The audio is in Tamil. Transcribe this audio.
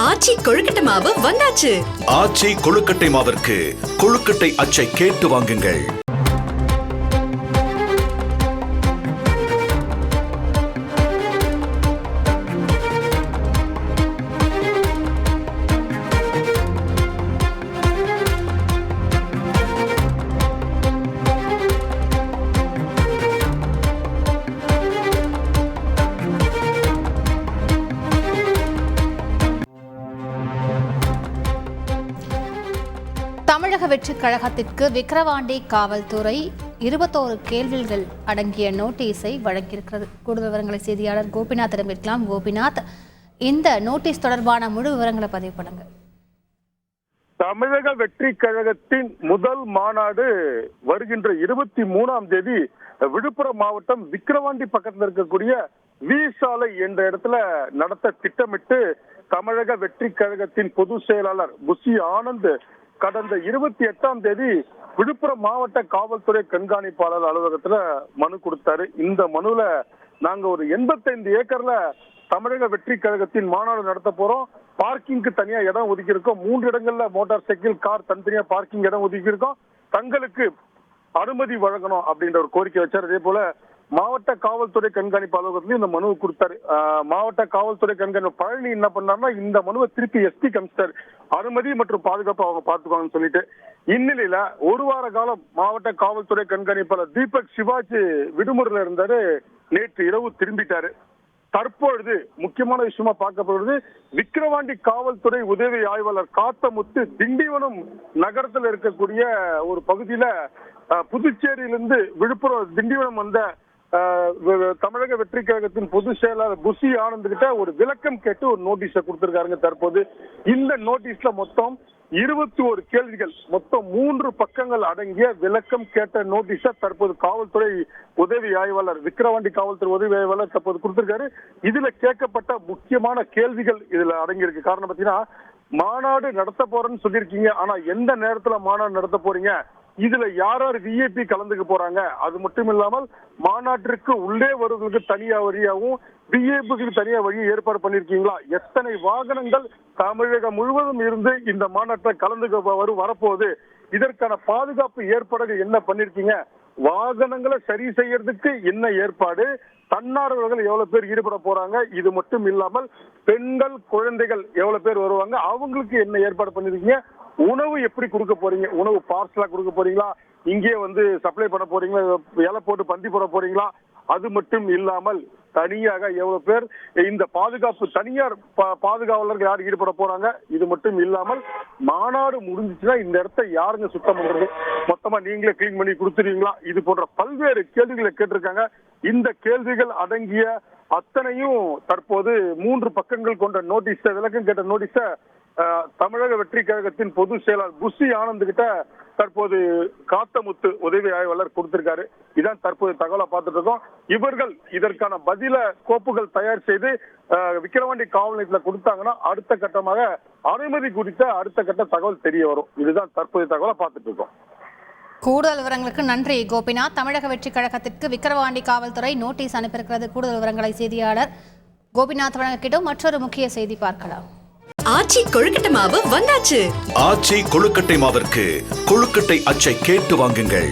ஆச்சி கொழுக்கட்டை மாவு வந்தாச்சு. ஆச்சி கொழுக்கட்டை மாவிற்கு கொழுக்கட்டை அச்சை கேட்டு வாங்குங்கள். தமிழக வெற்றிக் கழகத்திற்கு விக்கிரவாண்டி காவல்துறை 21 கேள்விகள் அடங்கிய நோட்டீஸை வழங்கியிருக்கிறது. கூடுதல் விவரங்களை செய்தியாளர் கோபிநாத்திடம் கேட்கலாம். கோபிநாத், இந்த நோட்டீஸ் தொடர்பான முழு விவரங்களை பதிவு பண்ணுங்க. தமிழக வெற்றி கழகத்தின் முதல் மாநாடு வருகின்ற 23ஆம் தேதி விழுப்புரம் மாவட்டம் விக்கிரவாண்டி பக்கத்தில் இருக்கக்கூடிய வி சாலை என்ற இடத்துல நடத்த திட்டமிட்டு தமிழக வெற்றி கழகத்தின் பொதுச் செயலாளர் புசி ஆனந்த் கடந்த 28ஆம் தேதி விழுப்புரம் மாவட்ட காவல்துறை கண்காணிப்பாளர் அலுவலகத்துல மனு கொடுத்தாரு. இந்த மனுல நாங்க ஒரு 85 ஏக்கர்ல தமிழக வெற்றி கழகத்தின் மாநாடு நடத்த போறோம். பார்க்கிங்க்கு தனியா இடம் ஒதுக்கி இருக்கோம். 3 இடங்கள்ல மோட்டார் சைக்கிள், கார் தனித்தனியா பார்க்கிங் இடம் ஒதுக்கி இருக்கோம். தங்களுக்கு அனுமதி வழங்கணும் அப்படின்ற ஒரு கோரிக்கை வச்சார். அதே போல மாவட்ட காவல்துறை கண்காணிப்பு அலுவலகத்திலும் இந்த மனுவை கொடுத்தாரு. மாவட்ட காவல்துறை கண்காணிப்பு பழனி என்ன பண்ணாருன்னா இந்த மனுவை திருப்பி எஸ்பி கமிஷனர் அனுமதி மற்றும் பாதுகாப்பு அவங்க பார்த்துக்கோங்கன்னு சொல்லிட்டு இந்நிலையில ஒரு வார காலம் மாவட்ட காவல்துறை கண்காணிப்பாளர் தீபக் சிவாஜி விடுமுறையில இருந்தாரு. நேற்று இரவு திரும்பிட்டாரு. தற்பொழுது முக்கியமான விஷயமா பார்க்கப்படுவது விக்கிரவாண்டி காவல்துறை உதவி ஆய்வாளர் காத்தமுத்து திண்டிவனம் நகரத்தில் இருக்கக்கூடிய ஒரு பகுதியில புதுச்சேரியிலிருந்து விழுப்புரம் திண்டிவனம் வந்த தமிழக வெற்றி கழகத்தின் பொதுச் செயலாளர் புசி ஆனந்த் கிட்ட ஒரு விளக்கம் கேட்டு ஒரு நோட்டீஸை கொடுத்திருக்காருங்க. தற்போது இந்த நோட்டீஸ்ல மொத்தம் 21 கேள்விகள், மொத்தம் 3 பக்கங்கள் அடங்கிய விளக்கம் கேட்ட நோட்டீஸை தற்போது காவல்துறை உதவி ஆய்வாளர் விக்கிரவாண்டி காவல்துறை உதவி ஆய்வாளர் தற்போது கொடுத்திருக்காரு. இதுல கேட்கப்பட்ட முக்கியமான கேள்விகள் இதுல அடங்கியிருக்கு. காரணம் பாத்தீங்கன்னா, மாநாடு நடத்த போறேன்னு சொல்லியிருக்கீங்க, ஆனா எந்த நேரத்துல மாநாடு நடத்த போறீங்க, இதுல யார் யார் விஐபி கலந்துக்க போறாங்க, அது மட்டும் இல்லாமல் மாநாட்டிற்கு உள்ளே வருவதற்கு தனியா வழியாகவும் விஐபிக்கு தனியா வழியை ஏற்பாடு பண்ணிருக்கீங்களா, எத்தனை வாகனங்கள் தமிழகம் முழுவதும் இருந்து இந்த மாநாட்டில் கலந்துக்க வரப்போகுது, இதற்கான பாதுகாப்பு ஏற்பாடுகள் என்ன பண்ணிருக்கீங்க, வாகனங்களை சரி செய்யறதுக்கு என்ன ஏற்பாடு, தன்னார்வலர்கள் எவ்வளவு பேர் ஈடுபட போறாங்க, இது மட்டும் இல்லாமல் பெண்கள் குழந்தைகள் எவ்வளவு பேர் வருவாங்க, அவங்களுக்கு என்ன ஏற்பாடு பண்ணிருக்கீங்க, உணவு எப்படி கொடுக்க போறீங்க, உணவு பார்சலா கொடுக்க போறீங்களா, இங்கே சப்ளை பண்ண போறீங்களா, இலை போட்டு பந்தி போட போறீங்களா, அது மட்டும் இல்லாமல் தனியாக எவ்வளவு பேர் இந்த பாதுகாப்பு தனியார் பாதுகாவலர்கள் யார் ஈடுபட போறாங்க, இது மட்டும் இல்லாமல் மாநாடு முடிஞ்சிச்சுன்னா இந்த இடத்தை யாருங்க சுத்தம் பண்றது, மொத்தமா நீங்களே கிளீன் பண்ணி கொடுத்துருவீங்களா, இது போன்ற பல்வேறு கேள்விகளை கேட்டிருக்காங்க. இந்த கேள்விகள் அடங்கிய அத்தனையும் தற்போது 3 பக்கங்கள் கொண்ட நோட்டீஸ விளக்கம் கேட்ட நோட்டீஸ தமிழக வெற்றி கழகத்தின் பொதுச் செயலாளர் புசி ஆனந்த் கிட்ட தற்போது காத்தமுத்து உதவி ஆய்வாளர் கொடுத்திருக்காரு. இதான் தற்போது தகவலை பார்த்துட்டு இருக்கோம். இவர்கள் இதற்கான பதில கோப்புகள் தயார் செய்து விக்கிரவாண்டி காவல் நிலையத்துல கொடுத்தாங்கன்னா அடுத்த கட்டமாக அனுமதி குறித்த அடுத்த கட்ட தகவல் தெரிய வரும். இதுதான் தற்போதைய தகவலை பார்த்துட்டு இருக்கோம். கூடுதல் விவரங்களுக்கு நன்றி கோபிநாத். தமிழக வெற்றி கழகத்திற்கு விக்கிரவாண்டி காவல்துறை நோட்டீஸ் அனுப்பியிருக்கிறது. கூடுதல் விவரங்களை செய்தியாளர் கோபிநாத் வழங்கிட்டோம். மற்றொரு முக்கிய செய்தி பார்க்கலாம். ஆச்சி கொழுக்கட்டை மாவு வந்தாச்சு. ஆச்சி கொழுக்கட்டை மாவிற்கு கொழுக்கட்டை அச்சை கேட்டு வாங்குங்கள்.